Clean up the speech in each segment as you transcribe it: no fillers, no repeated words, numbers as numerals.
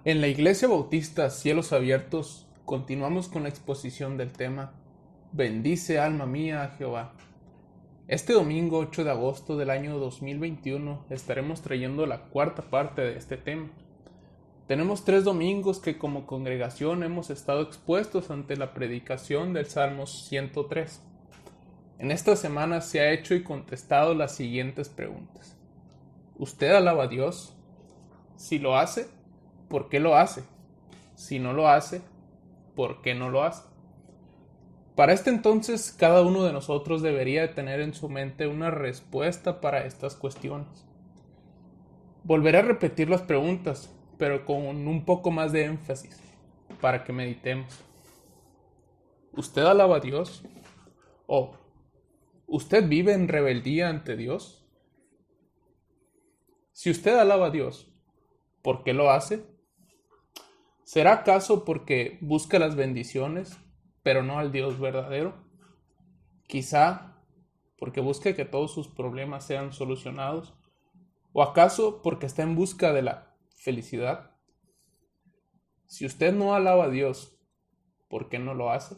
En la Iglesia Bautista Cielos Abiertos continuamos con la exposición del tema Bendice alma mía a Jehová. Este domingo 8 de agosto del año 2021 estaremos trayendo la cuarta parte de este tema. Tenemos 3 domingos que como congregación hemos estado expuestos ante la predicación del Salmo 103. En esta semana se ha hecho y contestado las siguientes preguntas. ¿Usted alaba a Dios? Si lo hace, ¿por qué lo hace? Si no lo hace, ¿por qué no lo hace? Para este entonces, cada uno de nosotros debería de tener en su mente una respuesta para estas cuestiones. Volveré a repetir las preguntas, pero con un poco más de énfasis, para que meditemos. ¿Usted alaba a Dios? ¿O usted vive en rebeldía ante Dios? Si usted alaba a Dios, ¿por qué lo hace? ¿Será acaso porque busca las bendiciones, pero no al Dios verdadero? Quizá porque busca que todos sus problemas sean solucionados. ¿O acaso porque está en busca de la felicidad? Si usted no alaba a Dios, ¿por qué no lo hace?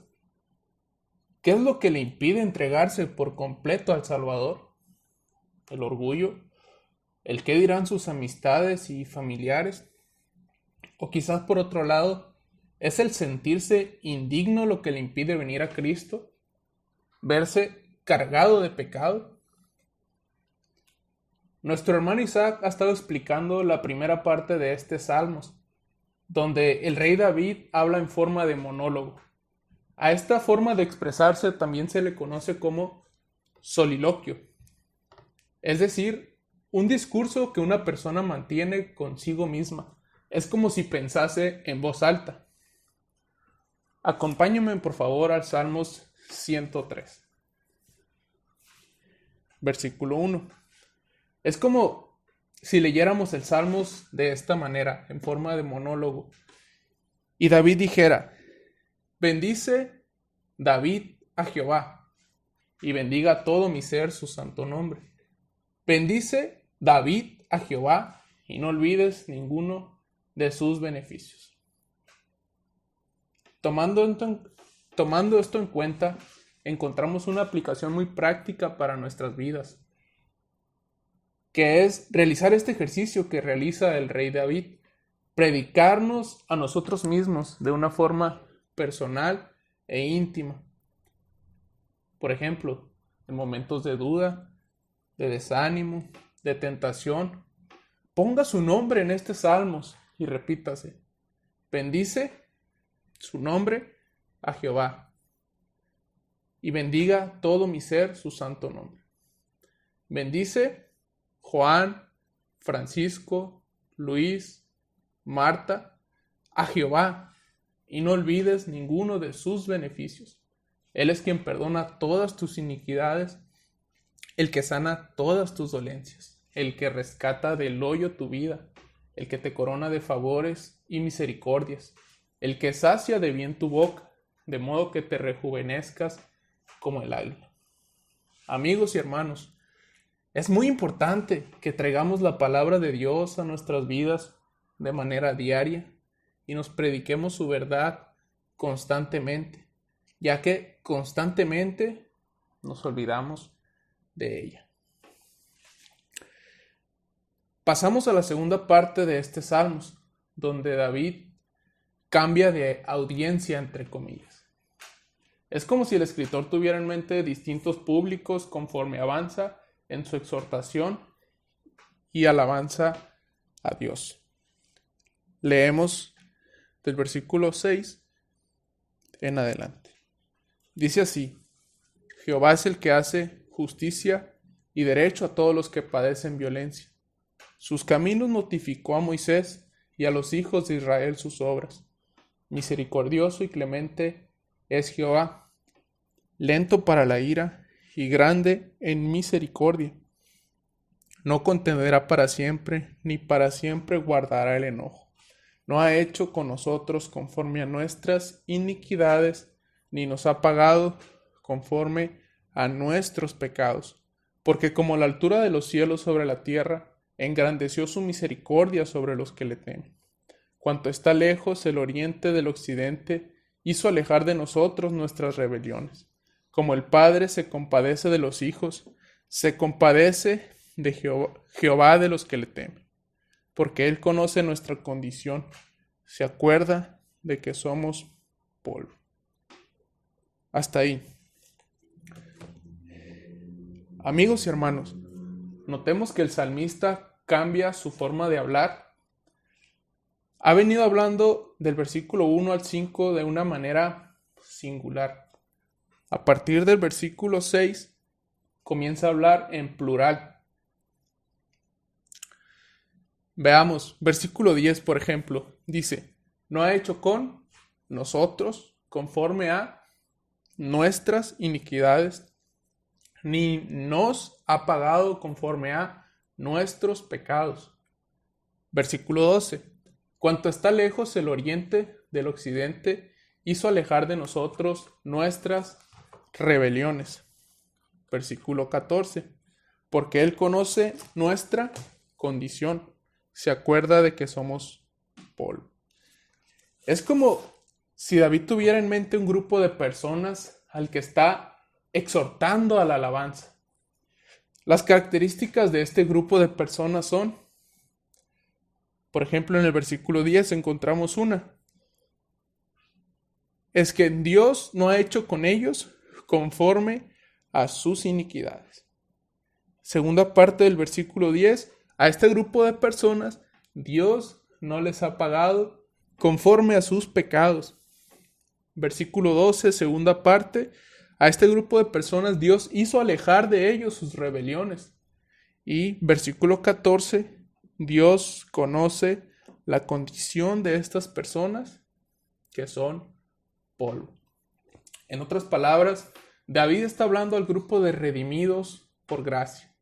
¿Qué es lo que le impide entregarse por completo al Salvador? ¿El orgullo? ¿El qué dirán sus amistades y familiares? O quizás por otro lado, ¿es el sentirse indigno lo que le impide venir a Cristo? ¿Verse cargado de pecado? Nuestro hermano Isaac ha estado explicando la primera parte de este Salmos, donde el rey David habla en forma de monólogo. A esta forma de expresarse también se le conoce como soliloquio, es decir, un discurso que una persona mantiene consigo misma. Es como si pensase en voz alta. Acompáñenme por favor al Salmos 103, versículo 1. Es como si leyéramos el Salmos de esta manera, en forma de monólogo. Y David dijera, bendice David a Jehová, y bendiga todo mi ser su santo nombre. Bendice David a Jehová, y no olvides ninguno de sus beneficios. Tomando esto en cuenta, encontramos una aplicación muy práctica para nuestras vidas, que es realizar este ejercicio que realiza el rey David, predicarnos a nosotros mismos de una forma personal e íntima. Por ejemplo, en momentos de duda, de desánimo, de tentación, ponga su nombre en este Salmos y repítase, bendice su nombre a Jehová y bendiga todo mi ser su santo nombre. Bendice Juan, Francisco, Luis, Marta, a Jehová, y no olvides ninguno de sus beneficios. Él es quien perdona todas tus iniquidades, el que sana todas tus dolencias, el que rescata del hoyo tu vida, el que te corona de favores y misericordias, el que sacia de bien tu boca, de modo que te rejuvenezcas como el águila. Amigos y hermanos, es muy importante que traigamos la palabra de Dios a nuestras vidas de manera diaria y nos prediquemos su verdad constantemente, ya que constantemente nos olvidamos de ella. Pasamos a la segunda parte de este Salmos, donde David cambia de audiencia entre comillas. Es como si el escritor tuviera en mente distintos públicos conforme avanza en su exhortación y alabanza a Dios. Leemos del versículo 6 en adelante. Dice así, Jehová es el que hace justicia y derecho a todos los que padecen violencia. Sus caminos notificó a Moisés y a los hijos de Israel sus obras. Misericordioso y clemente es Jehová, lento para la ira y grande en misericordia. No contenderá para siempre, ni para siempre guardará el enojo. No ha hecho con nosotros conforme a nuestras iniquidades, ni nos ha pagado conforme a nuestros pecados. Porque como la altura de los cielos sobre la tierra, engrandeció su misericordia sobre los que le temen. Cuanto está lejos el oriente del occidente, hizo alejar de nosotros nuestras rebeliones. Como el Padre se compadece de los hijos, se compadece de Jehová de los que le temen, porque Él conoce nuestra condición, se acuerda de que somos polvo. Hasta ahí. Amigos y hermanos, notemos que el salmista cambia su forma de hablar. Ha venido hablando del versículo 1 al 5 de una manera singular. A partir del versículo 6 comienza a hablar en plural. Veamos, versículo 10, por ejemplo, dice: no ha hecho con nosotros conforme a nuestras iniquidades, ni nos ha pagado conforme a nuestros pecados. Versículo 12. Cuanto está lejos el oriente del occidente, hizo alejar de nosotros nuestras rebeliones. Versículo 14. Porque Él conoce nuestra condición, se acuerda de que somos polvo. Es como si David tuviera en mente un grupo de personas al que está exhortando a la alabanza. Las características de este grupo de personas son, por ejemplo, en el versículo 10 encontramos una. Es que Dios no ha hecho con ellos conforme a sus iniquidades. Segunda parte del versículo 10, a este grupo de personas Dios no les ha pagado conforme a sus pecados. Versículo 12, segunda parte, a este grupo de personas Dios hizo alejar de ellos sus rebeliones. Y versículo 14, Dios conoce la condición de estas personas que son polvo. En otras palabras, David está hablando al grupo de redimidos por gracia.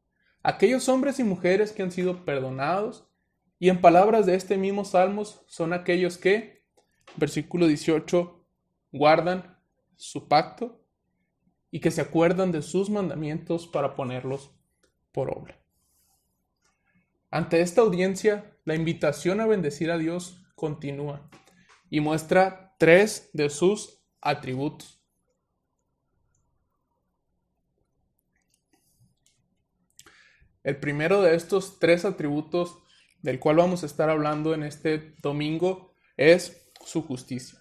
Aquellos hombres y mujeres que han sido perdonados, y en palabras de este mismo Salmos, son aquellos que, versículo 18, guardan su pacto y que se acuerdan de sus mandamientos para ponerlos por obra. Ante esta audiencia, la invitación a bendecir a Dios continúa y muestra 3 de sus atributos. El primero de estos 3 atributos del cual vamos a estar hablando en este domingo es su justicia.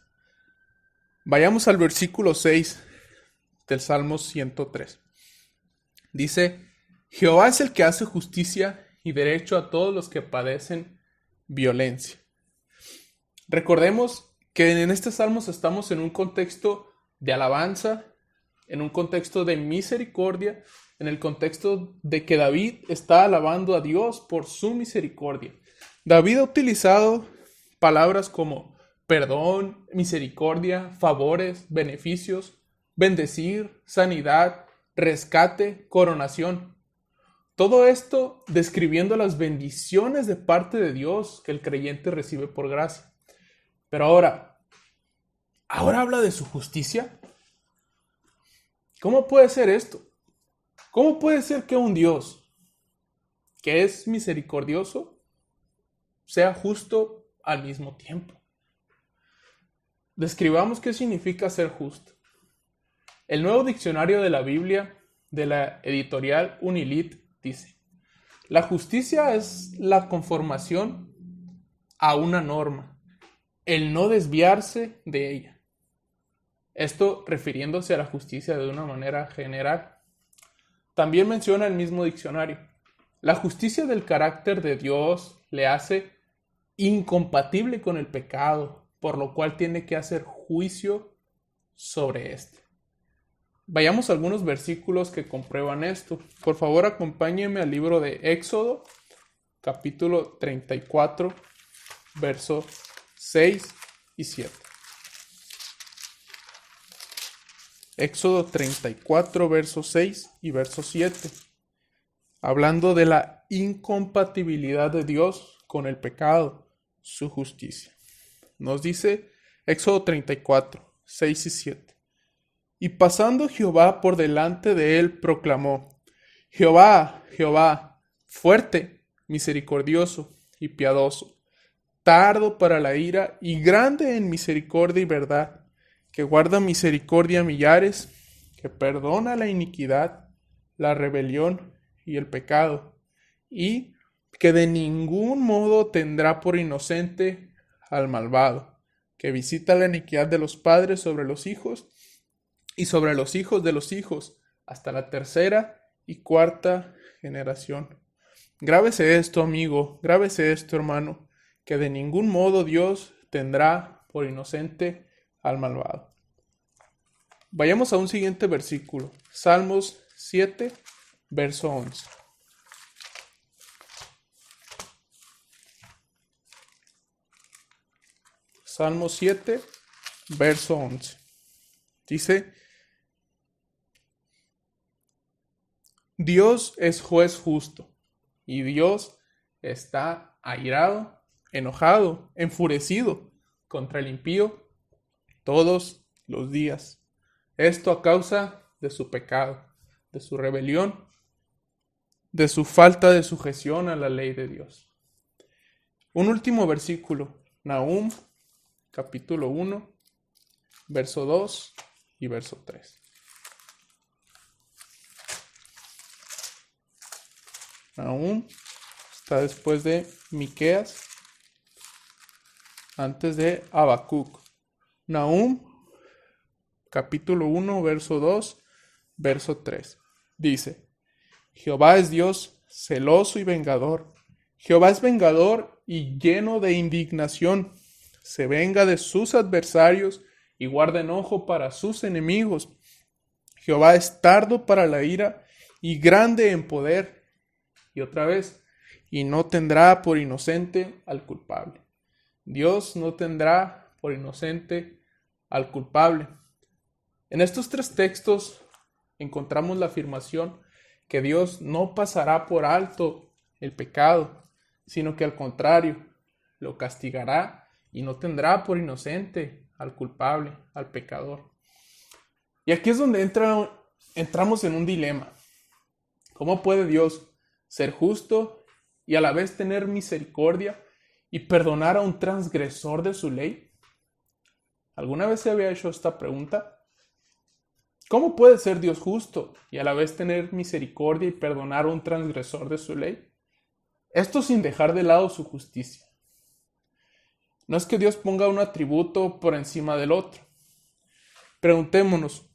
Vayamos al versículo 6 del Salmo 103. Dice: Jehová es el que hace justicia y derecho a todos los que padecen violencia. Recordemos que en este Salmos estamos en un contexto de alabanza, en un contexto de misericordia, en el contexto de que David está alabando a Dios por su misericordia. David ha utilizado palabras como perdón, misericordia, favores, beneficios, bendecir, sanidad, rescate, coronación. Todo esto describiendo las bendiciones de parte de Dios que el creyente recibe por gracia. Pero ahora habla de su justicia. ¿Cómo puede ser esto? ¿Cómo puede ser que un Dios que es misericordioso sea justo al mismo tiempo? Describamos qué significa ser justo. El Nuevo Diccionario de la Biblia, de la editorial Unilit, dice: la justicia es la conformación a una norma, el no desviarse de ella. Esto refiriéndose a la justicia de una manera general. También menciona el mismo diccionario: la justicia del carácter de Dios le hace incompatible con el pecado, por lo cual tiene que hacer juicio sobre este. Vayamos a algunos versículos que comprueban esto. Por favor, acompáñenme al libro de Éxodo, capítulo 34, versos 6 y 7. Éxodo 34, versos 6 y verso 7. Hablando de la incompatibilidad de Dios con el pecado, su justicia. Nos dice Éxodo 34, 6 y 7. Y pasando Jehová por delante de él, proclamó: Jehová, Jehová, fuerte, misericordioso y piadoso, tardo para la ira y grande en misericordia y verdad, que guarda misericordia a millares, que perdona la iniquidad, la rebelión y el pecado, y que de ningún modo tendrá por inocente al malvado, que visita la iniquidad de los padres sobre los hijos y sobre los hijos de los hijos, hasta la tercera y cuarta generación. Grábese esto, amigo, grábese esto, hermano, que de ningún modo Dios tendrá por inocente al malvado. Vayamos a un siguiente versículo, Salmos 7, verso 11. Salmos 7, verso 11. Dice: Dios es juez justo, y Dios está airado, enojado, enfurecido contra el impío todos los días. Esto a causa de su pecado, de su rebelión, de su falta de sujeción a la ley de Dios. Un último versículo, Nahum, capítulo 1, verso 2 y verso 3. Nahum está después de Miqueas, antes de Habacuc. Nahum, capítulo 1, verso 2, verso 3. Dice: Jehová es Dios celoso y vengador. Jehová es vengador y lleno de indignación. Se venga de sus adversarios y guarda enojo para sus enemigos. Jehová es tardo para la ira y grande en poder. Y otra vez, y no tendrá por inocente al culpable. Dios no tendrá por inocente al culpable. En estos tres textos encontramos la afirmación que Dios no pasará por alto el pecado, sino que al contrario, lo castigará y no tendrá por inocente al culpable, al pecador. Y aquí es donde entramos en un dilema. ¿Cómo puede Dios ser justo y a la vez tener misericordia y perdonar a un transgresor de su ley? ¿Alguna vez se había hecho esta pregunta? ¿Cómo puede ser Dios justo y a la vez tener misericordia y perdonar a un transgresor de su ley? Esto sin dejar de lado su justicia. No es que Dios ponga un atributo por encima del otro. Preguntémonos,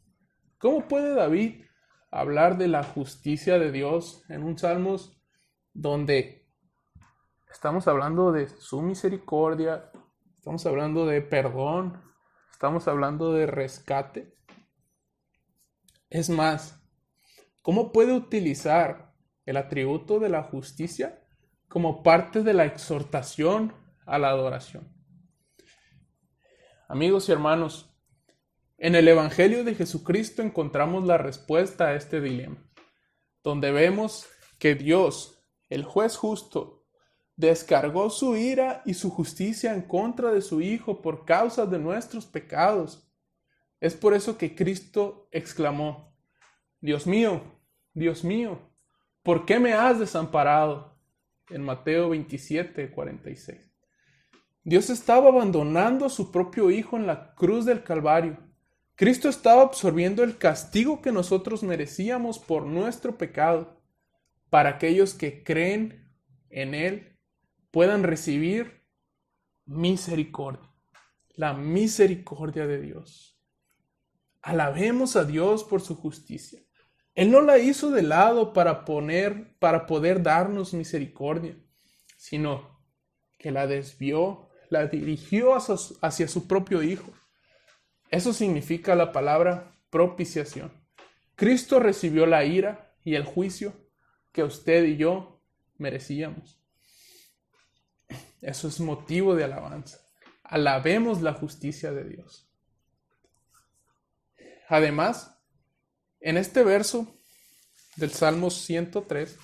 ¿cómo puede David hablar de la justicia de Dios en un Salmos donde estamos hablando de su misericordia, estamos hablando de perdón, estamos hablando de rescate? Es más, ¿cómo puede utilizar el atributo de la justicia como parte de la exhortación a la adoración? Amigos y hermanos, en el Evangelio de Jesucristo encontramos la respuesta a este dilema, donde vemos que Dios, el juez justo, descargó su ira y su justicia en contra de su Hijo por causa de nuestros pecados. Es por eso que Cristo exclamó: Dios mío, ¿por qué me has desamparado? En Mateo 27, 46. Dios estaba abandonando a su propio Hijo en la cruz del Calvario. Cristo estaba absorbiendo el castigo que nosotros merecíamos por nuestro pecado, para aquellos que creen en Él puedan recibir misericordia, la misericordia de Dios. Alabemos a Dios por su justicia. Él no la hizo de lado para poder darnos misericordia, sino que la desvió, la dirigió hacia su propio Hijo. Eso significa la palabra propiciación. Cristo recibió la ira y el juicio que usted y yo merecíamos. Eso es motivo de alabanza. Alabemos la justicia de Dios. Además, en este verso del Salmo 103,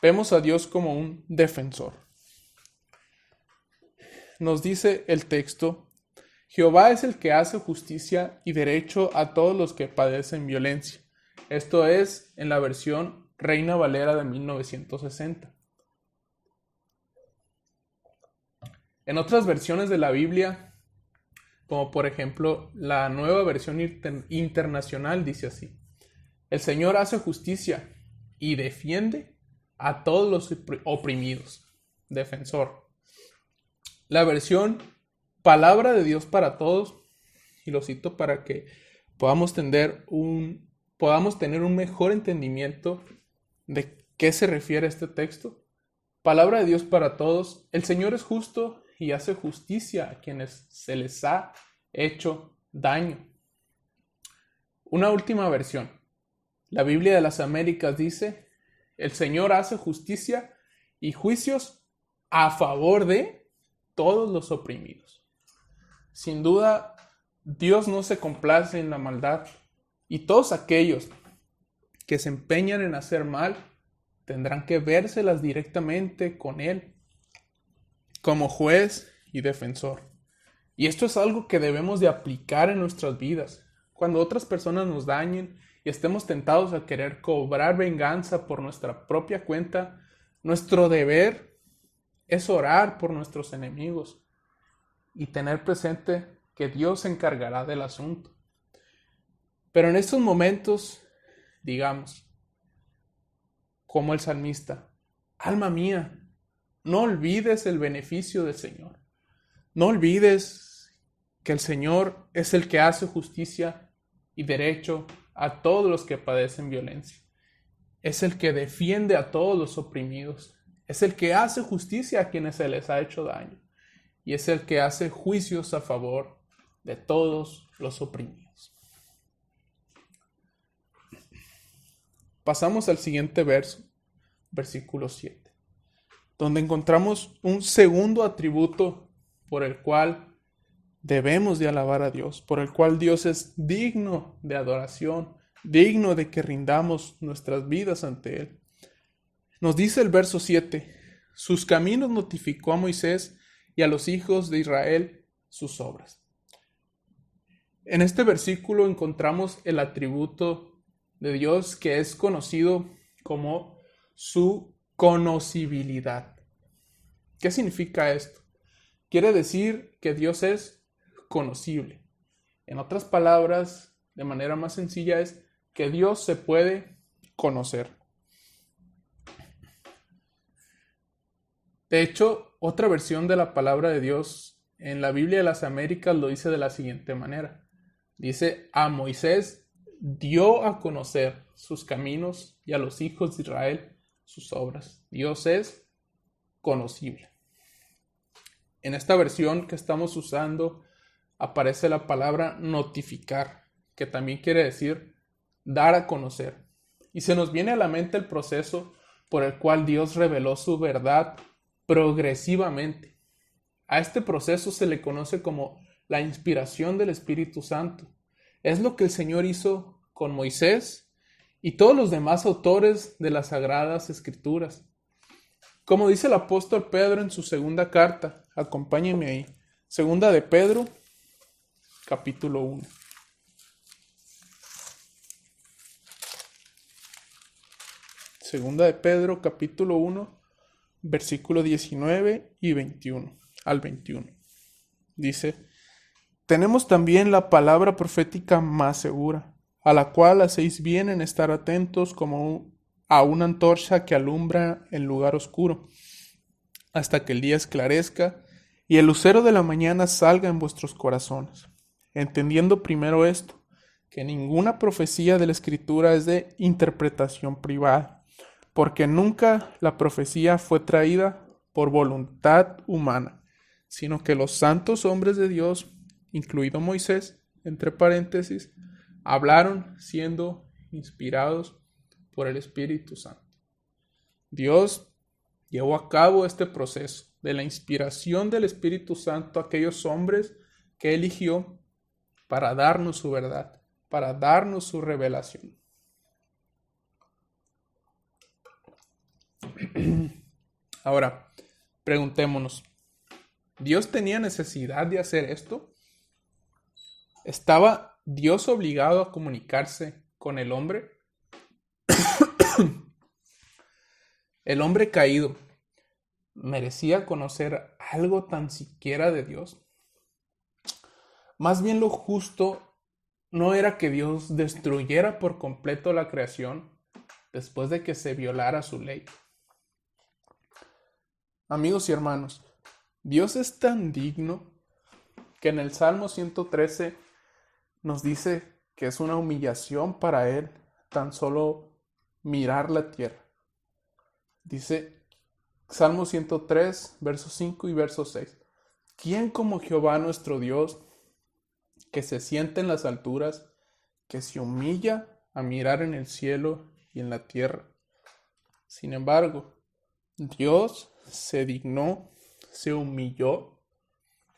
vemos a Dios como un defensor. Nos dice el texto: Jehová es el que hace justicia y derecho a todos los que padecen violencia. Esto es en la versión Reina Valera de 1960. En otras versiones de la Biblia, como por ejemplo la Nueva Versión Internacional, dice así: el Señor hace justicia y defiende a todos los oprimidos. Defensor. La versión Palabra de Dios para Todos, y lo cito para que podamos tener un mejor entendimiento de qué se refiere este texto. Palabra de Dios para Todos: el Señor es justo y hace justicia a quienes se les ha hecho daño. Una última versión. La Biblia de las Américas dice: el Señor hace justicia y juicios a favor de todos los oprimidos. Sin duda, Dios no se complace en la maldad, y todos aquellos que se empeñan en hacer mal tendrán que vérselas directamente con Él como juez y defensor. Y esto es algo que debemos de aplicar en nuestras vidas. Cuando otras personas nos dañen y estemos tentados a querer cobrar venganza por nuestra propia cuenta, nuestro deber es orar por nuestros enemigos y tener presente que Dios se encargará del asunto. Pero en estos momentos, digamos, como el salmista: alma mía, no olvides el beneficio del Señor. No olvides que el Señor es el que hace justicia y derecho a todos los que padecen violencia. Es el que defiende a todos los oprimidos. Es el que hace justicia a quienes se les ha hecho daño. Y es el que hace juicios a favor de todos los oprimidos. Pasamos al siguiente verso, versículo 7, donde encontramos un segundo atributo por el cual debemos de alabar a Dios, por el cual Dios es digno de adoración, digno de que rindamos nuestras vidas ante Él. Nos dice el verso 7: sus caminos notificó a Moisés y a los hijos de Israel sus obras. En este versículo encontramos el atributo de Dios que es conocido como su conocibilidad. ¿Qué significa esto? Quiere decir que Dios es conocible. En otras palabras, de manera más sencilla, es que Dios se puede conocer. De hecho, otra versión de la palabra de Dios en la Biblia de las Américas lo dice de la siguiente manera. Dice: a Moisés dio a conocer sus caminos y a los hijos de Israel sus obras. Dios es conocible. En esta versión que estamos usando aparece la palabra notificar, que también quiere decir dar a conocer. Y se nos viene a la mente el proceso por el cual Dios reveló su verdad progresivamente. A este proceso se le conoce como la inspiración del Espíritu Santo. Es lo que el Señor hizo con Moisés y todos los demás autores de las Sagradas Escrituras. Como dice el apóstol Pedro en su segunda carta, acompáñenme ahí, segunda de Pedro, capítulo 1. Segunda de Pedro, capítulo 1, versículo 19 y 21 al 21. Dice: tenemos también la palabra profética más segura, a la cual hacéis bien en estar atentos como a una antorcha que alumbra el lugar oscuro, hasta que el día esclarezca y el lucero de la mañana salga en vuestros corazones, entendiendo primero esto, que ninguna profecía de la Escritura es de interpretación privada, porque nunca la profecía fue traída por voluntad humana, sino que los santos hombres de Dios, incluido Moisés, entre paréntesis, hablaron siendo inspirados por el Espíritu Santo. Dios llevó a cabo este proceso de la inspiración del Espíritu Santo a aquellos hombres que eligió para darnos su verdad, para darnos su revelación. Ahora, preguntémonos, ¿Dios tenía necesidad de hacer esto? ¿Estaba Dios obligado a comunicarse con el hombre? El hombre caído merecía conocer algo tan siquiera de Dios? Más bien lo justo no era que Dios destruyera por completo la creación después de que se violara su ley. Amigos y hermanos, Dios es tan digno que en el Salmo 113 nos dice que es una humillación para Él tan solo mirar la tierra. Dice Salmo 103, versos 5 y verso 6. ¿Quién como Jehová nuestro Dios, que se sienta en las alturas, que se humilla a mirar en el cielo y en la tierra? Sin embargo, Dios se dignó, se humilló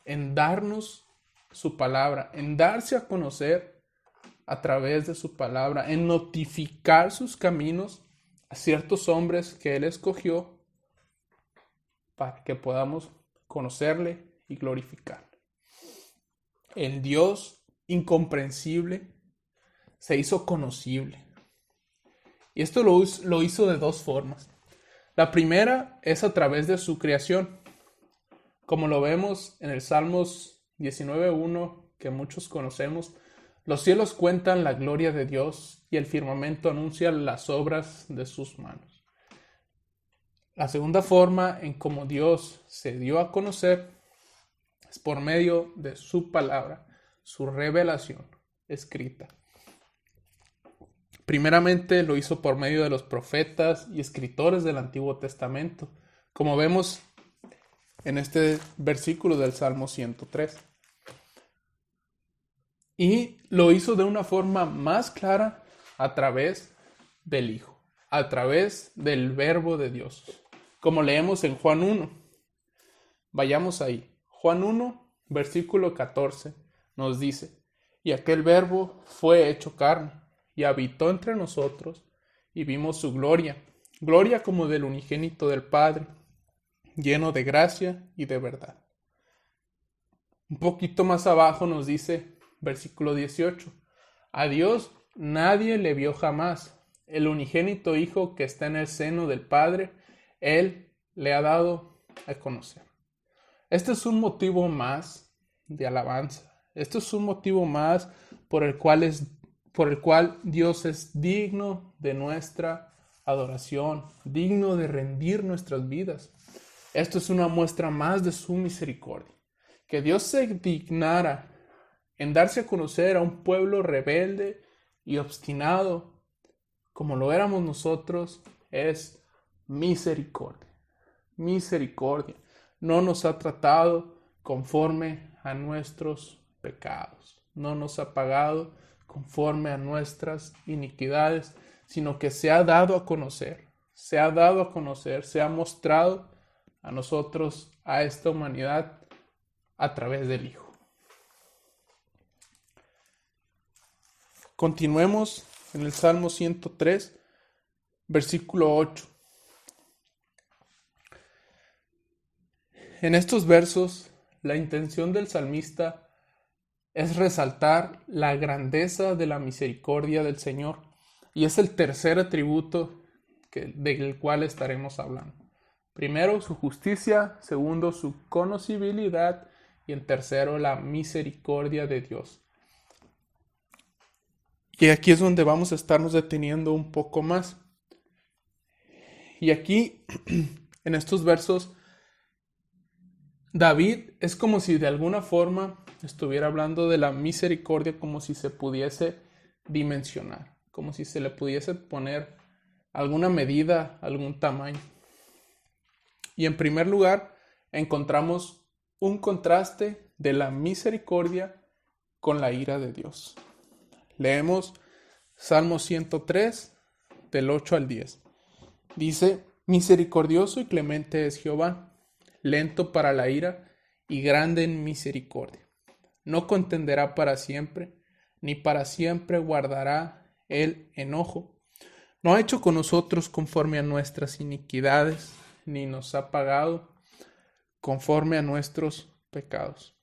en darnos su palabra, en darse a conocer a través de su palabra, en notificar sus caminos a ciertos hombres que Él escogió para que podamos conocerle y glorificarle. El Dios incomprensible se hizo conocible. Y esto lo hizo de dos formas. La primera es a través de su creación. Como lo vemos en el Salmos 19:1, que muchos conocemos, los cielos cuentan la gloria de Dios y el firmamento anuncia las obras de sus manos. La segunda forma en cómo Dios se dio a conocer es por medio de su palabra, su revelación escrita. Primeramente lo hizo por medio de los profetas y escritores del Antiguo Testamento, como vemos en este versículo del Salmo 103. Y lo hizo de una forma más clara a través del Hijo, a través del Verbo de Dios, como leemos en Juan 1. Vayamos ahí. Juan 1, versículo 14, nos dice: y aquel Verbo fue hecho carne, y habitó entre nosotros, y vimos su gloria, gloria como del unigénito del Padre, lleno de gracia y de verdad. Un poquito más abajo nos dice, versículo 18, a Dios nadie le vio jamás, el unigénito Hijo que está en el seno del Padre, Él le ha dado a conocer. Este es un motivo más de alabanza. Este es un motivo más por el cual Dios es digno de nuestra adoración, digno de rendir nuestras vidas. Esto es una muestra más de su misericordia. Que Dios se dignara en darse a conocer a un pueblo rebelde y obstinado, como lo éramos nosotros, es misericordia. Misericordia. No nos ha tratado conforme a nuestros pecados. No nos ha pagado conforme a nuestras iniquidades, sino que se ha dado a conocer, se ha mostrado a nosotros, a esta humanidad, a través del Hijo. Continuemos en el Salmo 103, versículo 8. En estos versos, la intención del salmista es resaltar la grandeza de la misericordia del Señor, y es el tercer atributo del cual estaremos hablando. Primero, su justicia; segundo, su conocibilidad; y en tercero, la misericordia de Dios. Y aquí es donde vamos a estarnos deteniendo un poco más. Y aquí, en estos versos, David es como si de alguna forma estuviera hablando de la misericordia, como si se pudiese dimensionar, como si se le pudiese poner alguna medida, algún tamaño. Y en primer lugar, encontramos un contraste de la misericordia con la ira de Dios. Leemos Salmo 103, del 8 al 10. Dice: misericordioso y clemente es Jehová, lento para la ira y grande en misericordia. No contenderá para siempre, ni para siempre guardará el enojo. No ha hecho con nosotros conforme a nuestras iniquidades, ni nos ha pagado conforme a nuestros pecados.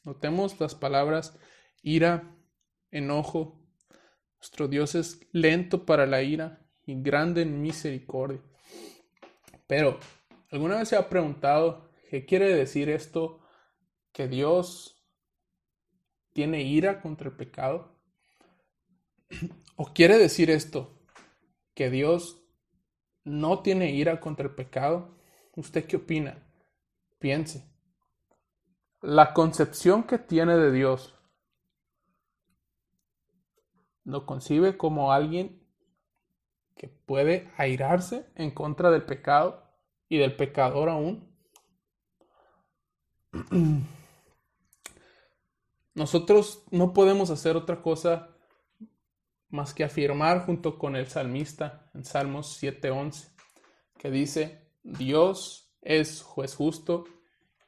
Notemos las palabras ira, enojo. Nuestro Dios es lento para la ira y grande en misericordia. Pero, ¿alguna vez se ha preguntado ¿Qué quiere decir esto? ¿Que Dios tiene ira contra el pecado? ¿O quiere decir esto? ¿Que Dios no tiene ira contra el pecado? ¿Usted qué opina? Piense. La concepción que tiene de Dios, ¿lo concibe como alguien que puede airarse en contra del pecado y del pecador aún? Nosotros no podemos hacer otra cosa más que afirmar junto con el salmista en Salmos 7:11, que dice: Dios es juez justo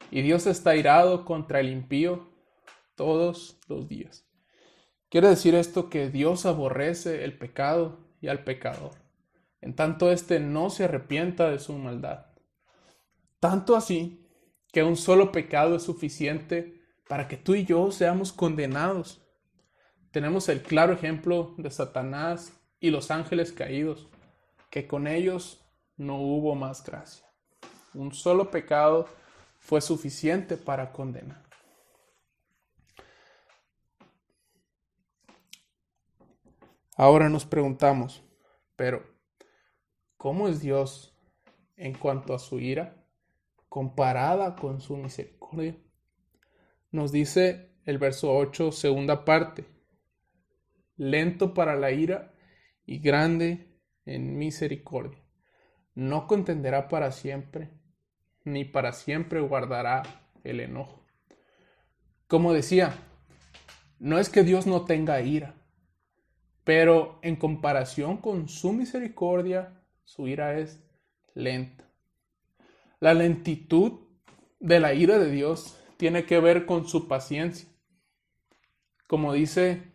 y Dios está airado contra el impío todos los días. Quiere decir esto que Dios aborrece el pecado y al pecador, en tanto éste no se arrepienta de su maldad. Tanto así que un solo pecado es suficiente para que tú y yo seamos condenados. Tenemos el claro ejemplo de Satanás y los ángeles caídos, que con ellos no hubo más gracia. Un solo pecado fue suficiente para condenar. Ahora nos preguntamos, pero ¿cómo es Dios en cuanto a su ira comparada con su misericordia? Nos dice el verso 8, segunda parte: lento para la ira y grande en misericordia. No contenderá para siempre, ni para siempre guardará el enojo. Como decía, no es que Dios no tenga ira, pero en comparación con su misericordia, su ira es lenta. La lentitud de la ira de Dios tiene que ver con su paciencia. Como dice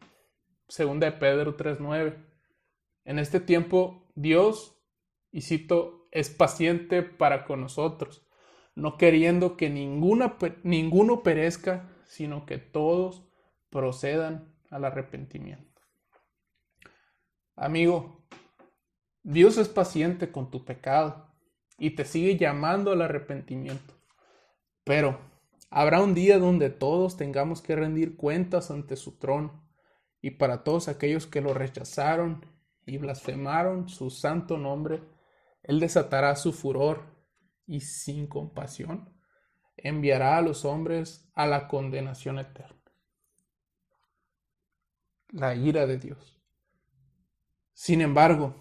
2 de Pedro 3:9, en este tiempo Dios, y cito, es paciente para con nosotros, no queriendo que ninguno perezca, sino que todos procedan al arrepentimiento. Amigo, Dios es paciente con tu pecado y te sigue llamando al arrepentimiento. Pero habrá un día donde todos tengamos que rendir cuentas ante su trono, y para todos aquellos que lo rechazaron y blasfemaron su santo nombre, Él desatará su furor y sin compasión enviará a los hombres a la condenación eterna. La ira de Dios. Sin embargo,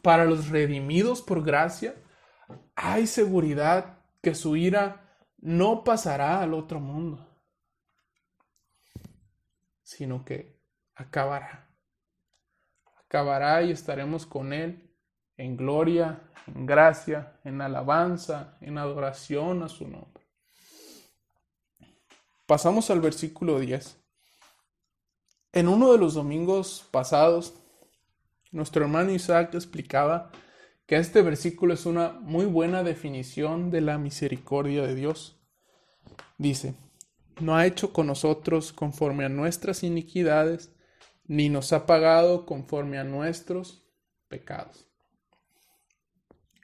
para los redimidos por gracia, hay seguridad que su ira no pasará al otro mundo, sino que acabará. Acabará y estaremos con Él en gloria, en gracia, en alabanza, en adoración a su nombre. Pasamos al versículo 10. En uno de los domingos pasados, nuestro hermano Isaac explicaba que este versículo es una muy buena definición de la misericordia de Dios. Dice: no ha hecho con nosotros conforme a nuestras iniquidades, ni nos ha pagado conforme a nuestros pecados.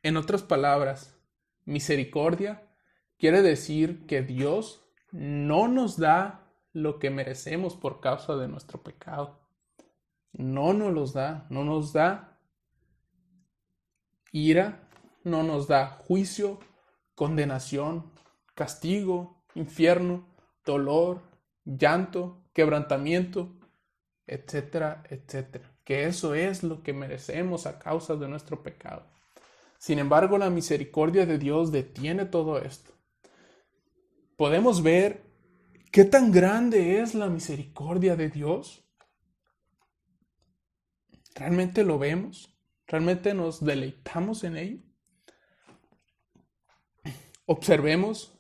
En otras palabras, misericordia quiere decir que Dios no nos da lo que merecemos por causa de nuestro pecado. No nos los da, no nos da ira, no nos da juicio, condenación, castigo, infierno, dolor, llanto, quebrantamiento, etcétera, etcétera. Que eso es lo que merecemos a causa de nuestro pecado. Sin embargo, la misericordia de Dios detiene todo esto. Podemos ver qué tan grande es la misericordia de Dios. ¿Realmente lo vemos? ¿Realmente nos deleitamos en ello? Observemos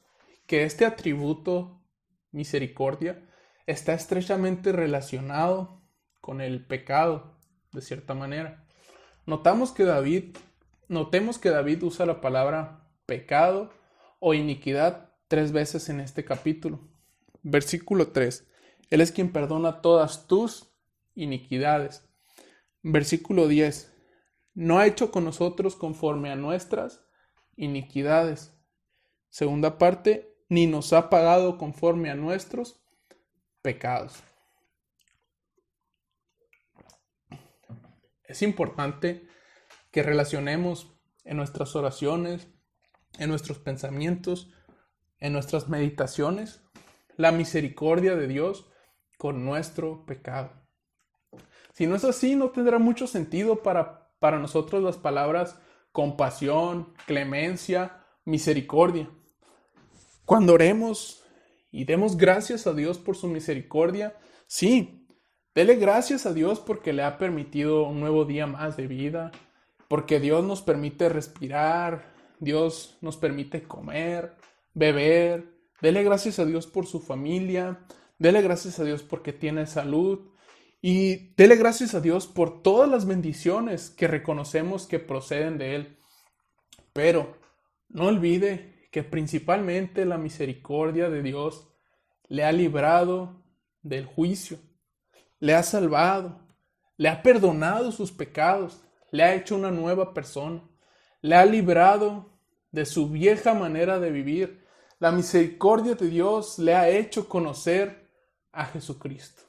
que este atributo, misericordia, está estrechamente relacionado con el pecado, de cierta manera. Notemos que David usa la palabra pecado o iniquidad 3 veces en este capítulo. Versículo 3. Él es quien perdona todas tus iniquidades. Versículo 10. No ha hecho con nosotros conforme a nuestras iniquidades. Segunda parte, ni nos ha pagado conforme a nuestros pecados. Es importante que relacionemos en nuestras oraciones, en nuestros pensamientos, en nuestras meditaciones, la misericordia de Dios con nuestro pecado. Si no es así, no tendrá mucho sentido para nosotros las palabras compasión, clemencia, misericordia. Cuando oremos y demos gracias a Dios por su misericordia, sí, dele gracias a Dios porque le ha permitido un nuevo día más de vida, porque Dios nos permite respirar, Dios nos permite comer, beber. Dele gracias a Dios por su familia, dele gracias a Dios porque tiene salud y dele gracias a Dios por todas las bendiciones que reconocemos que proceden de Él. Pero no olvide que principalmente la misericordia de Dios le ha librado del juicio, le ha salvado, le ha perdonado sus pecados, le ha hecho una nueva persona, le ha librado de su vieja manera de vivir. La misericordia de Dios le ha hecho conocer a Jesucristo.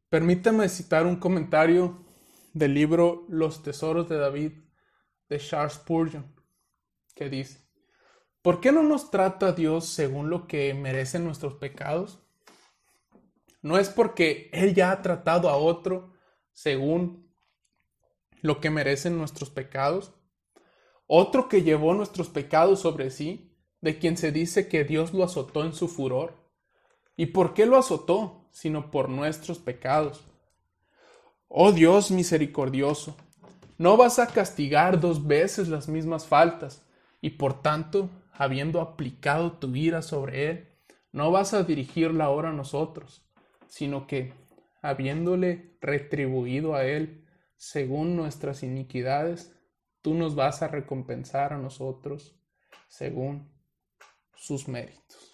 Permítame citar un comentario del libro Los Tesoros de David de Charles Spurgeon, que dice: ¿por qué no nos trata Dios según lo que merecen nuestros pecados? No es porque Él ya ha tratado a otro según lo que merecen nuestros pecados. Otro que llevó nuestros pecados sobre sí, de quien se dice que Dios lo azotó en su furor. ¿Y por qué lo azotó, sino por nuestros pecados? Oh Dios misericordioso, no vas a castigar 2 veces las mismas faltas, y por tanto, habiendo aplicado tu ira sobre Él, no vas a dirigirla ahora a nosotros, sino que, habiéndole retribuido a Él según nuestras iniquidades, tú nos vas a recompensar a nosotros según sus méritos.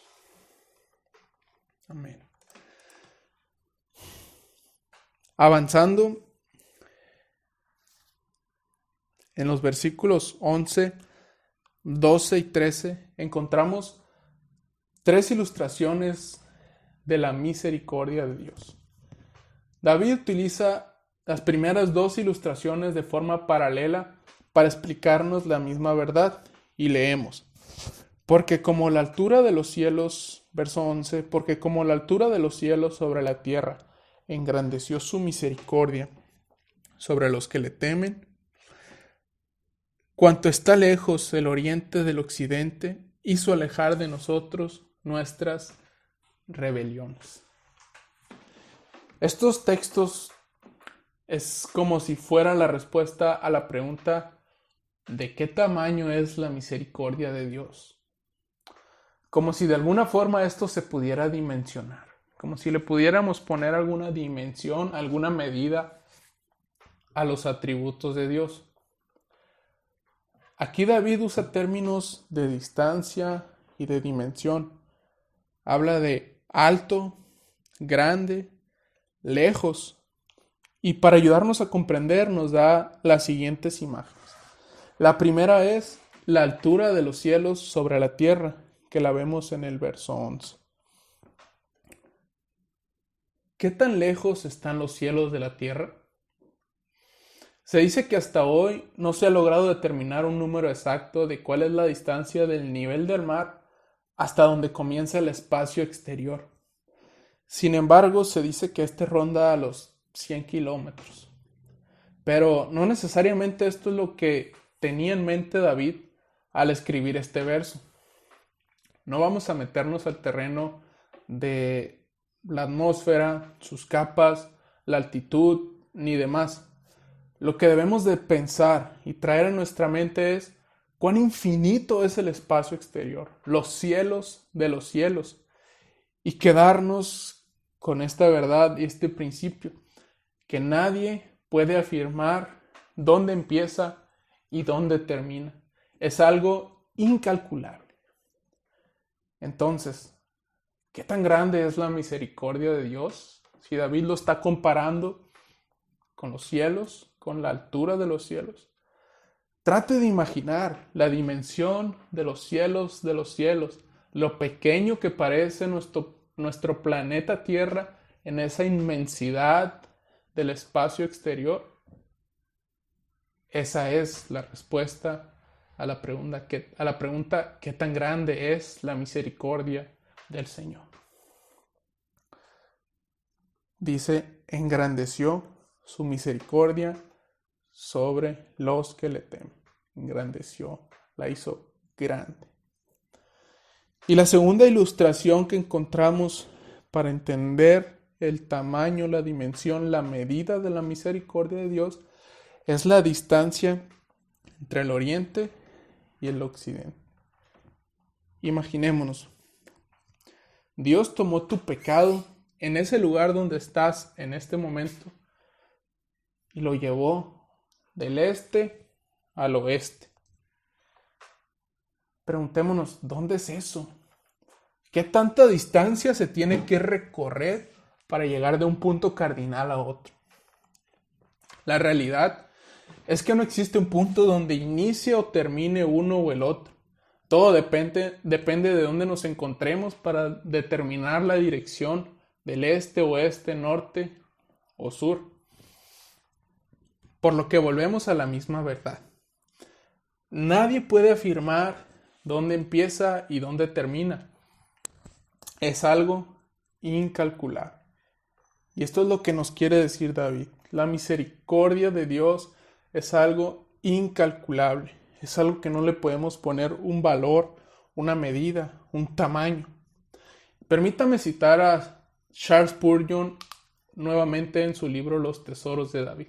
Amén. Avanzando en los versículos 11, 12 y 13, encontramos 3 ilustraciones de la misericordia de Dios. David utiliza las primeras 2 ilustraciones de forma paralela para explicarnos la misma verdad, y leemos: porque como la altura de los cielos, verso 11, porque como la altura de los cielos sobre la tierra engrandeció su misericordia sobre los que le temen, cuanto está lejos el oriente del occidente, hizo alejar de nosotros nuestras rebeliones. Estos textos es como si fuera la respuesta a la pregunta: ¿de qué tamaño es la misericordia de Dios? Como si de alguna forma esto se pudiera dimensionar, como si le pudiéramos poner alguna dimensión, alguna medida a los atributos de Dios. Aquí David usa términos de distancia y de dimensión. Habla de alto, grande, lejos. Y para ayudarnos a comprender nos da las siguientes imágenes. La primera es la altura de los cielos sobre la tierra, que la vemos en el verso 11. ¿Qué tan lejos están los cielos de la tierra? Se dice que hasta hoy no se ha logrado determinar un número exacto de cuál es la distancia del nivel del mar hasta donde comienza el espacio exterior. Sin embargo, se dice que este ronda a los 100 kilómetros. Pero no necesariamente esto es lo que tenía en mente David al escribir este verso. No vamos a meternos al terreno de la atmósfera, sus capas, la altitud, ni demás. Lo que debemos de pensar y traer en nuestra mente es cuán infinito es el espacio exterior, los cielos de los cielos, y quedarnos con esta verdad y este principio, que nadie puede afirmar dónde empieza y dónde termina. Es algo incalculable. Entonces, ¿qué tan grande es la misericordia de Dios? Si David lo está comparando con los cielos, con la altura de los cielos. Trate de imaginar la dimensión de los cielos, lo pequeño que parece nuestro planeta Tierra en esa inmensidad del espacio exterior. Esa es la respuesta a la pregunta ¿qué tan grande es la misericordia del Señor? Dice, engrandeció su misericordia sobre los que le temen. Engrandeció, la hizo grande. Y la segunda ilustración que encontramos para entender el tamaño, la dimensión, la medida de la misericordia de Dios es la distancia entre el oriente y el occidente. Imaginémonos, Dios tomó tu pecado en ese lugar donde estás en este momento y lo llevó del este al oeste. Preguntémonos, ¿dónde es eso? ¿Qué tanta distancia se tiene que recorrer para llegar de un punto cardinal a otro? La realidad es que no existe un punto donde inicie o termine uno o el otro. Todo depende de dónde nos encontremos para determinar la dirección del este, oeste, norte o sur. Por lo que volvemos a la misma verdad. Nadie puede afirmar dónde empieza y dónde termina. Es algo incalculable. Y esto es lo que nos quiere decir David. La misericordia de Dios es algo incalculable. Es algo que no le podemos poner un valor, una medida, un tamaño. Permítame citar a Charles Spurgeon nuevamente en su libro Los Tesoros de David.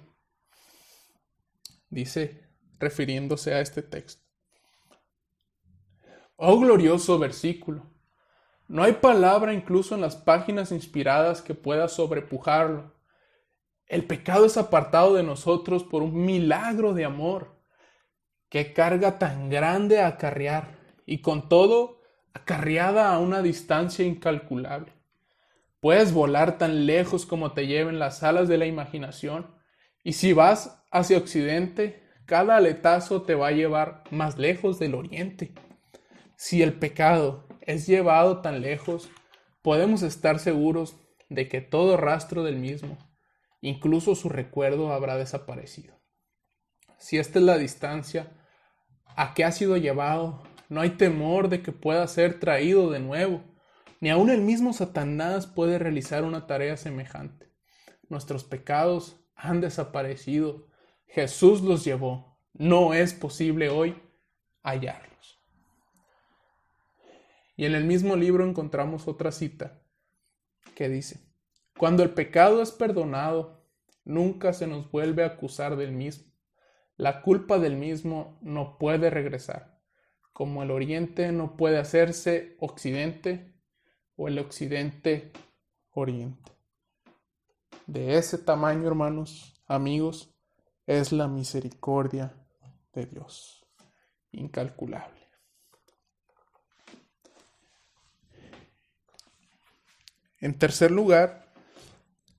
Dice, refiriéndose a este texto: oh glorioso versículo, no hay palabra incluso en las páginas inspiradas que pueda sobrepujarlo. El pecado es apartado de nosotros por un milagro de amor. Qué carga tan grande a acarrear, y con todo acarreada a una distancia incalculable. Puedes volar tan lejos como te lleven las alas de la imaginación, y si vas hacia occidente, cada aletazo te va a llevar más lejos del oriente. Si el pecado es llevado tan lejos, podemos estar seguros de que todo rastro del mismo, incluso su recuerdo, habrá desaparecido. Si esta es la distancia a que ha sido llevado, no hay temor de que pueda ser traído de nuevo. Ni aun el mismo Satanás puede realizar una tarea semejante. Nuestros pecados han desaparecido. Jesús los llevó. No es posible hoy hallarlos. Y en el mismo libro encontramos otra cita que dice: cuando el pecado es perdonado, nunca se nos vuelve a acusar del mismo. La culpa del mismo no puede regresar, como el oriente no puede hacerse occidente o el occidente oriente. De ese tamaño, hermanos, amigos, es la misericordia de Dios, incalculable. En tercer lugar,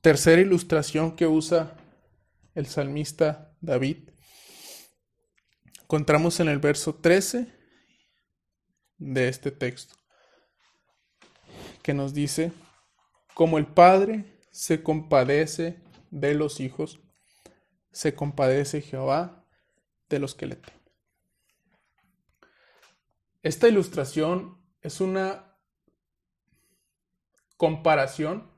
tercera ilustración que usa el salmista David, encontramos en el verso 13 de este texto, que nos dice: como el Padre se compadece de los hijos, se compadece Jehová de los que le temen. Esta ilustración es una comparación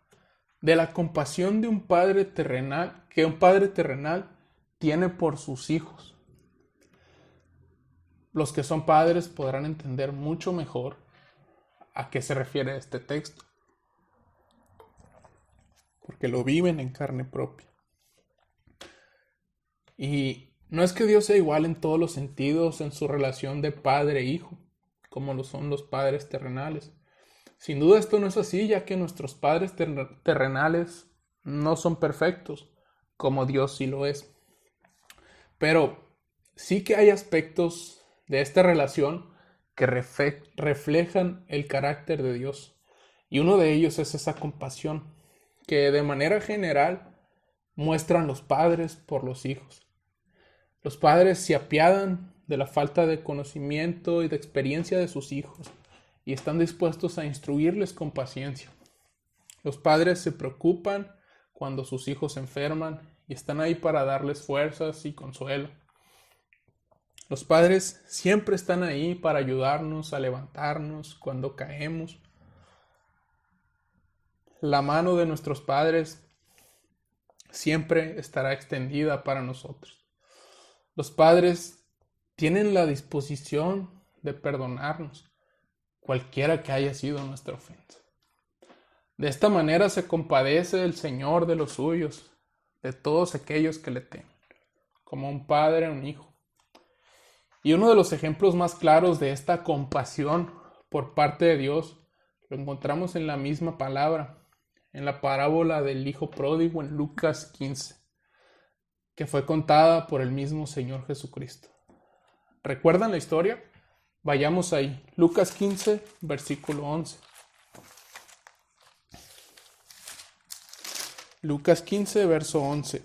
de la compasión de un padre terrenal, que un padre terrenal tiene por sus hijos. Los que son padres podrán entender mucho mejor a qué se refiere este texto, porque lo viven en carne propia. Y no es que Dios sea igual en todos los sentidos en su relación de padre e hijo, como lo son los padres terrenales. Sin duda esto no es así, ya que nuestros padres terrenales no son perfectos, como Dios sí lo es. Pero sí que hay aspectos de esta relación que reflejan el carácter de Dios. Y uno de ellos es esa compasión que de manera general muestran los padres por los hijos. Los padres se apiadan de la falta de conocimiento y de experiencia de sus hijos y están dispuestos a instruirles con paciencia. Los padres se preocupan cuando sus hijos se enferman y están ahí para darles fuerzas y consuelo. Los padres siempre están ahí para ayudarnos a levantarnos cuando caemos. La mano de nuestros padres siempre estará extendida para nosotros. Los padres tienen la disposición de perdonarnos, cualquiera que haya sido nuestra ofensa. De esta manera se compadece el Señor de los suyos, de todos aquellos que le temen, como un padre a un hijo. Y uno de los ejemplos más claros de esta compasión por parte de Dios lo encontramos en la misma palabra, en la parábola del hijo pródigo en Lucas 15, que fue contada por el mismo Señor Jesucristo. ¿Recuerdan la historia? Vayamos ahí. Lucas 15, versículo 11. Lucas 15, verso 11.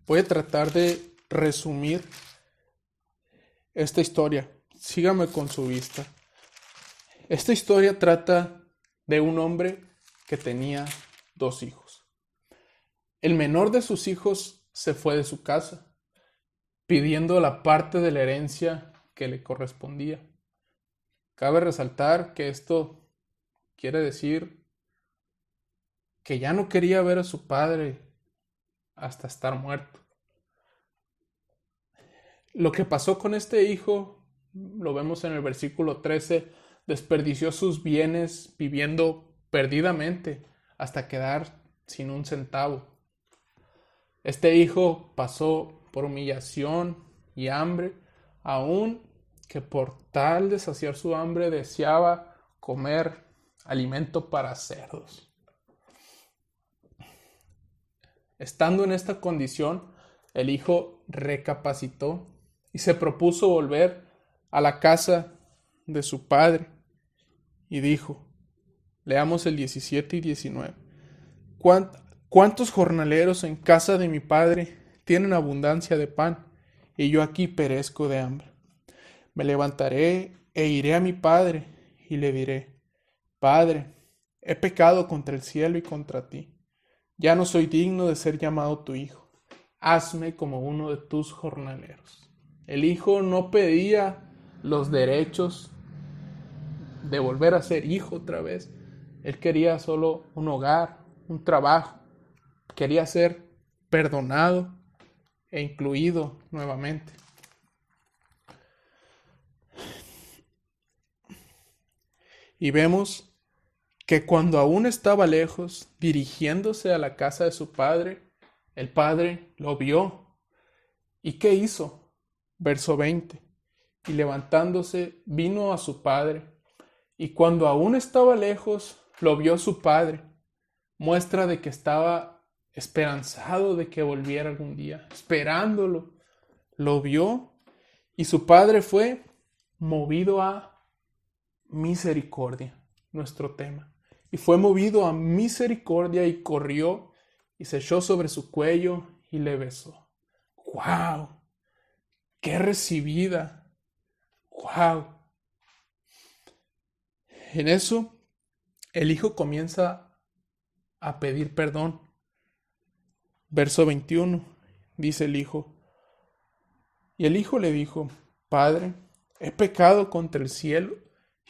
Voy a tratar de resumir esta historia. Sígame con su vista. Esta historia trata de un hombre que tenía 2 hijos. El menor de sus hijos se fue de su casa, pidiendo la parte de la herencia que le correspondía. Cabe resaltar que esto quiere decir que ya no quería ver a su padre hasta estar muerto. Lo que pasó con este hijo, lo vemos en el versículo 13, desperdició sus bienes viviendo perdidamente hasta quedar sin un centavo. Este hijo pasó por humillación y hambre, aun que por tal de saciar su hambre deseaba comer alimento para cerdos. Estando en esta condición, el hijo recapacitó y se propuso volver a la casa de su padre y dijo, leamos el 17 y 19, ¿cuántos jornaleros en casa de mi padre tienen abundancia de pan y yo aquí perezco de hambre? Me levantaré e iré a mi padre y le diré, Padre, he pecado contra el cielo y contra ti. Ya no soy digno de ser llamado tu hijo. Hazme como uno de tus jornaleros. El hijo no pedía los derechos de volver a ser hijo otra vez. Él quería solo un hogar, un trabajo. Quería ser perdonado e incluido nuevamente. Y vemos que cuando aún estaba lejos, dirigiéndose a la casa de su padre, el padre lo vio. ¿Y qué hizo? Verso 20. Y levantándose, vino a su padre, y cuando aún estaba lejos, lo vio su padre. Muestra de que estaba esperanzado de que volviera algún día, esperándolo. Lo vio, y su padre fue movido a misericordia, nuestro tema. Y fue movido a misericordia y corrió y se echó sobre su cuello y le besó. ¡Wow! ¡Qué recibida! ¡Wow! En eso, el hijo comienza a pedir perdón. Verso 21, dice el hijo. Y el hijo le dijo, Padre, he pecado contra el cielo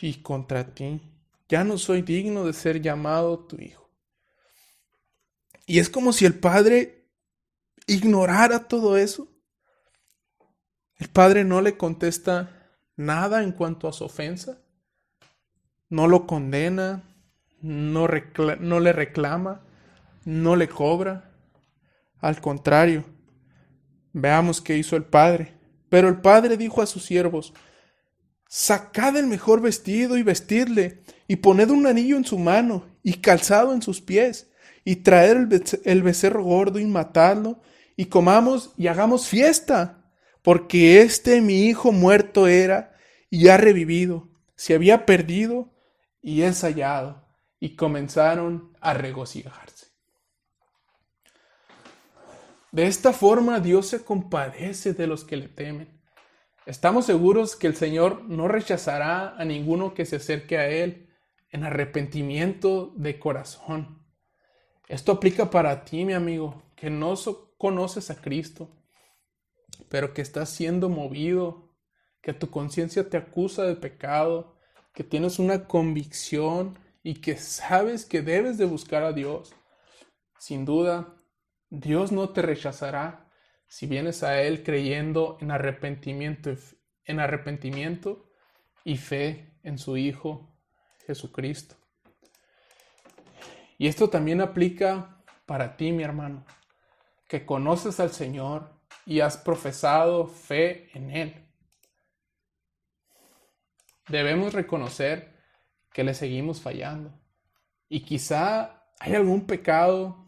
y contra ti. Ya no soy digno de ser llamado tu hijo. Y es como si el padre ignorara todo eso. El padre no le contesta nada en cuanto a su ofensa. No lo condena, no le reclama, no le cobra. Al contrario, veamos qué hizo el padre. Pero el padre dijo a sus siervos, sacad el mejor vestido y vestidle, y poned un anillo en su mano y calzado en sus pies, y traed el becerro gordo y matadlo, y comamos y hagamos fiesta, porque mi hijo muerto era y ha revivido, se había perdido y es hallado. Y comenzaron a regocijarse. De esta forma Dios se compadece de los que le temen. Estamos seguros que el Señor no rechazará a ninguno que se acerque a Él en arrepentimiento de corazón. Esto aplica para ti, mi amigo, que no conoces a Cristo, pero que estás siendo movido, que tu conciencia te acusa de pecado, que tienes una convicción y que sabes que debes de buscar a Dios. Sin duda, Dios no te rechazará si vienes a Él creyendo en arrepentimiento y fe en su Hijo Jesucristo. Y esto también aplica para ti, mi hermano, que conoces al Señor y has profesado fe en Él. Debemos reconocer que le seguimos fallando. Y quizá hay algún pecado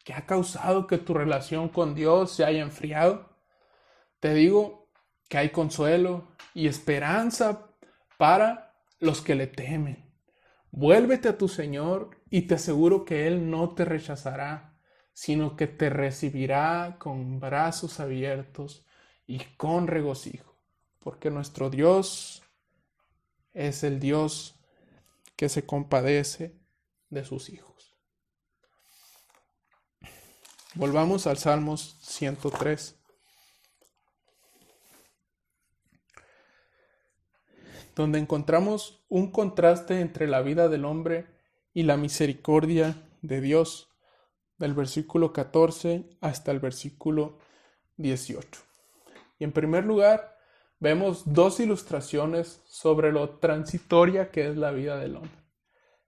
que ha causado que tu relación con Dios se haya enfriado. Te digo que hay consuelo y esperanza para los que le temen. Vuélvete a tu Señor y te aseguro que Él no te rechazará, sino que te recibirá con brazos abiertos y con regocijo, porque nuestro Dios es el Dios que se compadece de sus hijos. Volvamos al Salmos 103, donde encontramos un contraste entre la vida del hombre y la misericordia de Dios, del versículo 14 hasta el versículo 18. Y en primer lugar, vemos dos ilustraciones sobre lo transitoria que es la vida del hombre.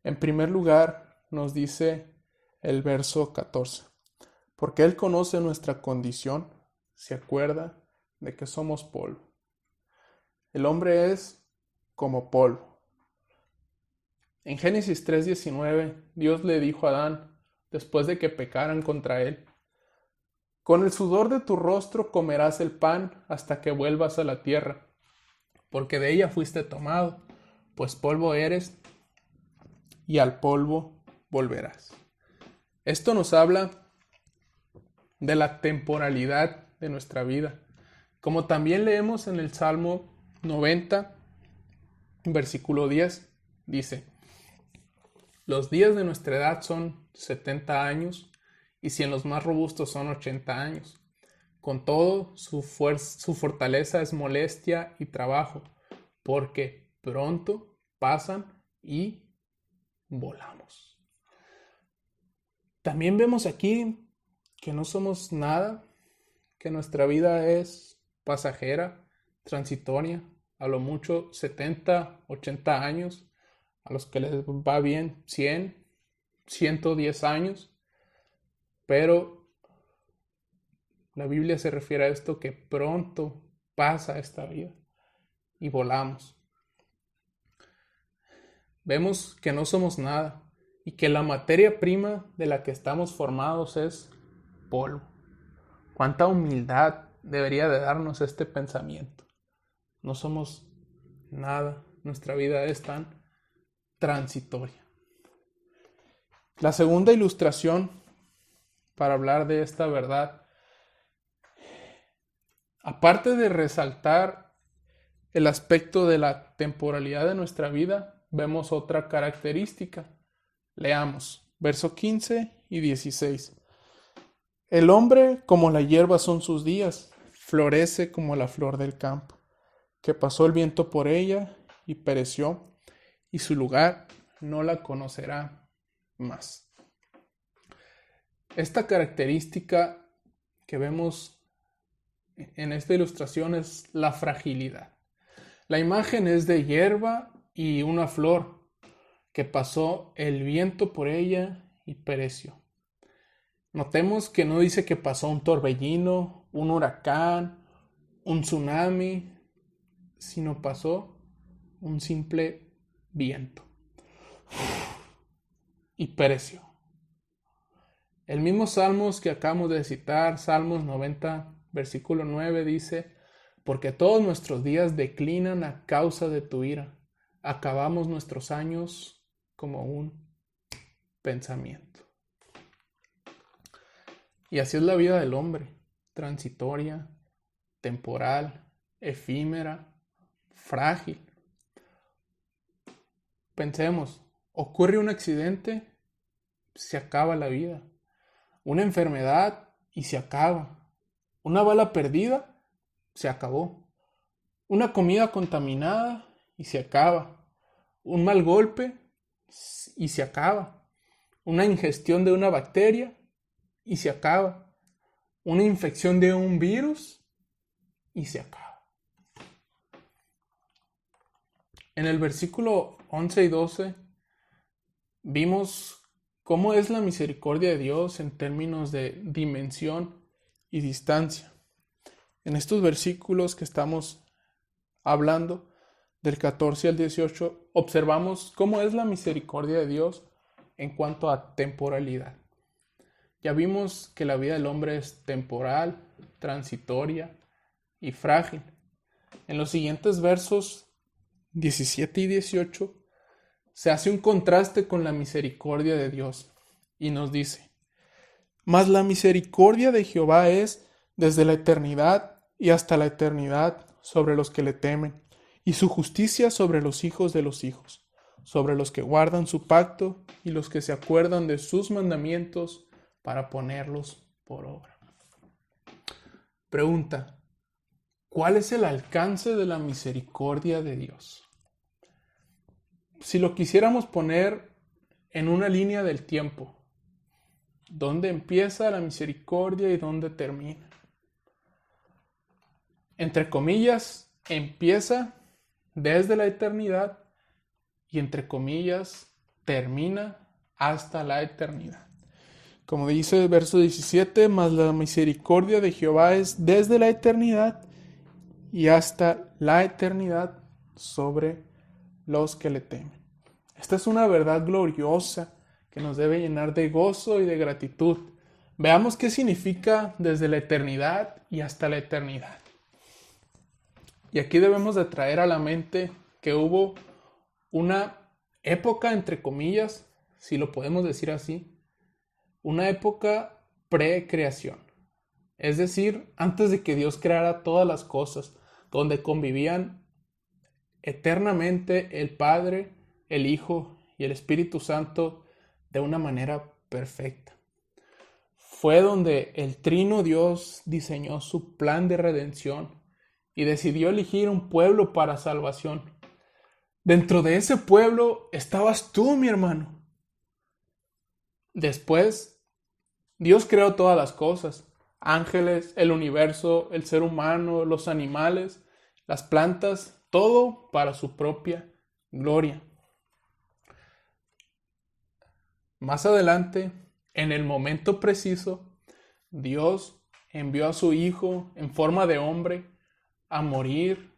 En primer lugar, nos dice el verso 14. Porque Él conoce nuestra condición, se acuerda de que somos polvo. El hombre es como polvo. En Génesis 3:19, Dios le dijo a Adán, después de que pecaran contra Él, con el sudor de tu rostro comerás el pan hasta que vuelvas a la tierra, porque de ella fuiste tomado, pues polvo eres y al polvo volverás. Esto nos habla de la temporalidad de nuestra vida, como también leemos en el Salmo 90, versículo 10, dice: los días de nuestra edad son 70 años, y si en los más robustos son 80 años. Con todo, su fortaleza es molestia y trabajo, porque pronto pasan y volamos. También vemos aquí que no somos nada, que nuestra vida es pasajera, transitoria, a lo mucho 70, 80 años, a los que les va bien 100, 110 años, pero la Biblia se refiere a esto que pronto pasa esta vida y volamos. Vemos que no somos nada y que la materia prima de la que estamos formados es polvo. Cuánta humildad debería de darnos este pensamiento. No somos nada, nuestra vida es tan transitoria. La segunda ilustración para hablar de esta verdad, aparte de resaltar el aspecto de la temporalidad de nuestra vida, vemos otra característica. Leamos verso 15 y 16. El hombre como la hierba son sus días, florece como la flor del campo, que pasó el viento por ella y pereció, y su lugar no la conocerá más. Esta característica que vemos en esta ilustración es la fragilidad. La imagen es de hierba y una flor que pasó el viento por ella y pereció. Notemos que no dice que pasó un torbellino, un huracán, un tsunami, sino pasó un simple viento y pereció. El mismo Salmos que acabamos de citar, Salmos 90, versículo 9, dice: porque todos nuestros días declinan a causa de tu ira, acabamos nuestros años como un pensamiento. Y así es la vida del hombre, transitoria, temporal, efímera, frágil. Pensemos, ocurre un accidente, se acaba la vida. Una enfermedad y se acaba. Una bala perdida, se acabó. Una comida contaminada y se acaba. Un mal golpe y se acaba. Una ingestión de una bacteria y se acaba. Una infección de un virus y se acaba. En el versículo 11 y 12 vimos cómo es la misericordia de Dios en términos de dimensión y distancia. En estos versículos que estamos hablando, del 14 al 18, observamos cómo es la misericordia de Dios en cuanto a temporalidad. Ya vimos que la vida del hombre es temporal, transitoria y frágil. En los siguientes versos 17 y 18 se hace un contraste con la misericordia de Dios y nos dice: mas la misericordia de Jehová es desde la eternidad y hasta la eternidad sobre los que le temen, y su justicia sobre los hijos de los hijos, sobre los que guardan su pacto y los que se acuerdan de sus mandamientos para ponerlos por obra. Pregunta: ¿cuál es el alcance de la misericordia de Dios? Si lo quisiéramos poner en una línea del tiempo, ¿dónde empieza la misericordia y dónde termina? Entre comillas, empieza desde la eternidad y entre comillas, termina hasta la eternidad. Como dice el verso 17, mas la misericordia de Jehová es desde la eternidad y hasta la eternidad sobre los que le temen. Esta es una verdad gloriosa que nos debe llenar de gozo y de gratitud. Veamos qué significa desde la eternidad y hasta la eternidad. Y aquí debemos de traer a la mente que hubo una época, entre comillas, si lo podemos decir así, una época pre-creación. Es decir, antes de que Dios creara todas las cosas, donde convivían eternamente el Padre, el Hijo y el Espíritu Santo de una manera perfecta. Fue donde el Trino Dios diseñó su plan de redención y decidió elegir un pueblo para salvación. Dentro de ese pueblo estabas tú, mi hermano. Después, Dios creó todas las cosas: ángeles, el universo, el ser humano, los animales, las plantas, todo para su propia gloria. Más adelante, en el momento preciso, Dios envió a su Hijo en forma de hombre a morir,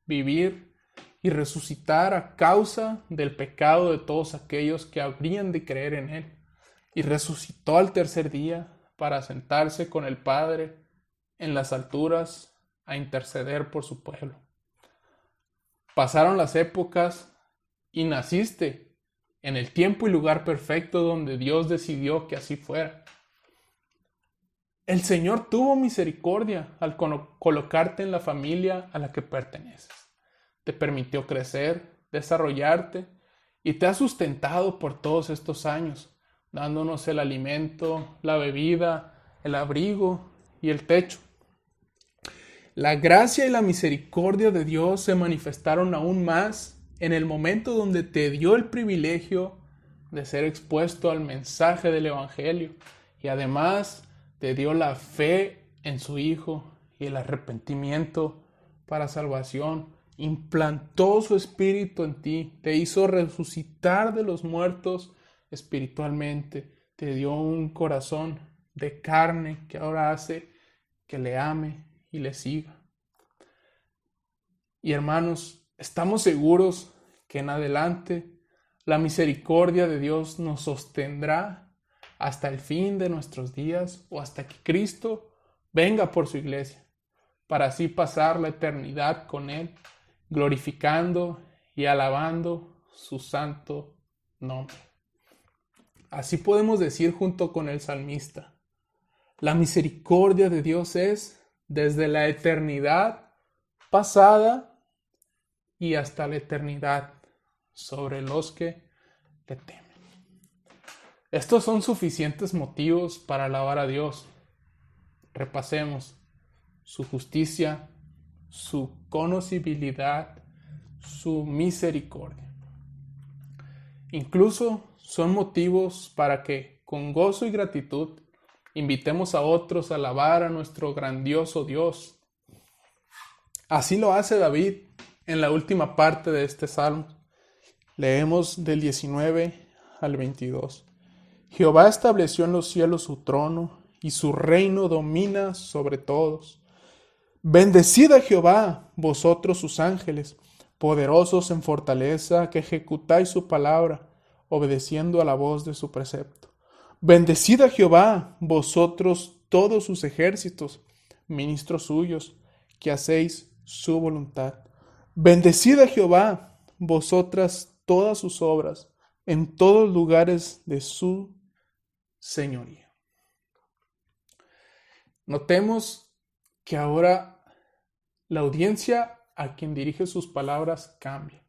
vivir y resucitar a causa del pecado de todos aquellos que habrían de creer en Él. Y resucitó al tercer día para sentarse con el Padre en las alturas a interceder por su pueblo. Pasaron las épocas y naciste en el tiempo y lugar perfecto donde Dios decidió que así fuera. El Señor tuvo misericordia al colocarte en la familia a la que perteneces. Te permitió crecer, desarrollarte y te ha sustentado por todos estos años, dándonos el alimento, la bebida, el abrigo y el techo. La gracia y la misericordia de Dios se manifestaron aún más en el momento donde te dio el privilegio de ser expuesto al mensaje del Evangelio y además te dio la fe en su Hijo y el arrepentimiento para salvación. Implantó su espíritu en ti, te hizo resucitar de los muertos espiritualmente, te dio un corazón de carne que ahora hace que le ame y le siga. Y hermanos, estamos seguros que en adelante la misericordia de Dios nos sostendrá hasta el fin de nuestros días o hasta que Cristo venga por su iglesia, para así pasar la eternidad con Él, glorificando y alabando su santo nombre. Así podemos decir junto con el salmista: La misericordia de Dios es desde la eternidad pasada y hasta la eternidad sobre los que le temen. Estos son suficientes motivos para alabar a Dios. Repasemos su justicia, su conocibilidad, su misericordia. Incluso son motivos para que, con gozo y gratitud, invitemos a otros a alabar a nuestro grandioso Dios. Así lo hace David en la última parte de este salmo. Leemos del 19 al 22. Jehová estableció en los cielos su trono, y su reino domina sobre todos. Bendecid a Jehová, vosotros sus ángeles, poderosos en fortaleza, que ejecutáis su palabra, obedeciendo a la voz de su precepto. Bendecid a Jehová, vosotros todos sus ejércitos, ministros suyos, que hacéis su voluntad. Bendecid a Jehová, vosotras todas sus obras, en todos lugares de su señoría. Notemos que ahora la audiencia a quien dirige sus palabras cambia.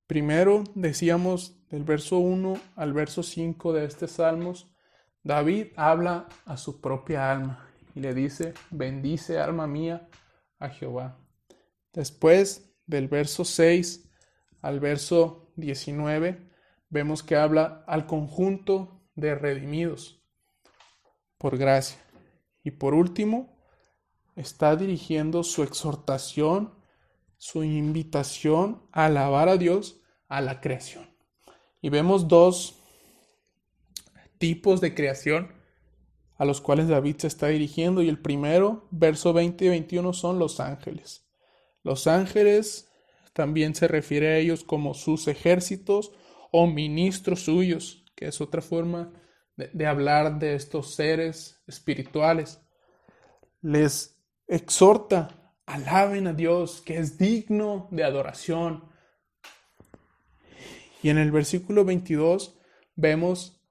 Primero decíamos del verso 1 al verso 5 de este Salmos, David habla a su propia alma y le dice, bendice alma mía a Jehová. Después del verso 6 al verso 19, vemos que habla al conjunto de redimidos por gracia. Y por último, está dirigiendo su exhortación, su invitación a alabar a Dios a la creación. Y vemos dos tipos de creación a los cuales David se está dirigiendo. Y el primero, verso 20 y 21, son los ángeles. Los ángeles también se refiere a ellos como sus ejércitos o ministros suyos, que es otra forma de hablar de estos seres espirituales. Les exhorta, alaben a Dios, que es digno de adoración. Y en el versículo 22 vemos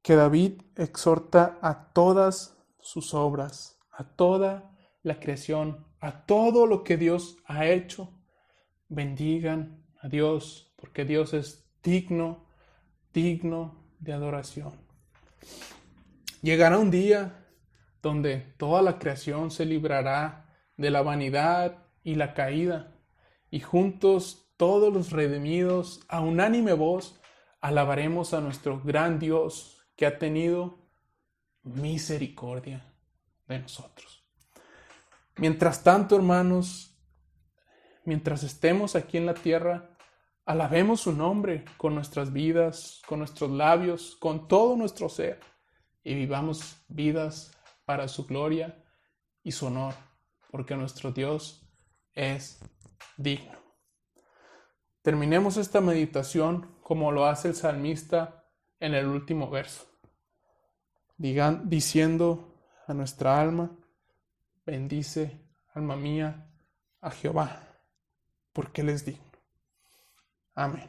que David exhorta a todas sus obras, a toda la creación, a todo lo que Dios ha hecho. Bendigan a Dios, porque Dios es digno de adoración. Llegará un día donde toda la creación se librará de la vanidad y la caída, y juntos todos los redimidos, a unánime voz, alabaremos a nuestro gran Dios que ha tenido misericordia de nosotros. Mientras tanto, hermanos, mientras estemos aquí en la tierra, alabemos su nombre con nuestras vidas, con nuestros labios, con todo nuestro ser, y vivamos vidas para su gloria y su honor, porque nuestro Dios es digno. Terminemos esta meditación como lo hace el salmista en el último verso, diciendo a nuestra alma, bendice, alma mía, a Jehová, porque Él es digno. Amén.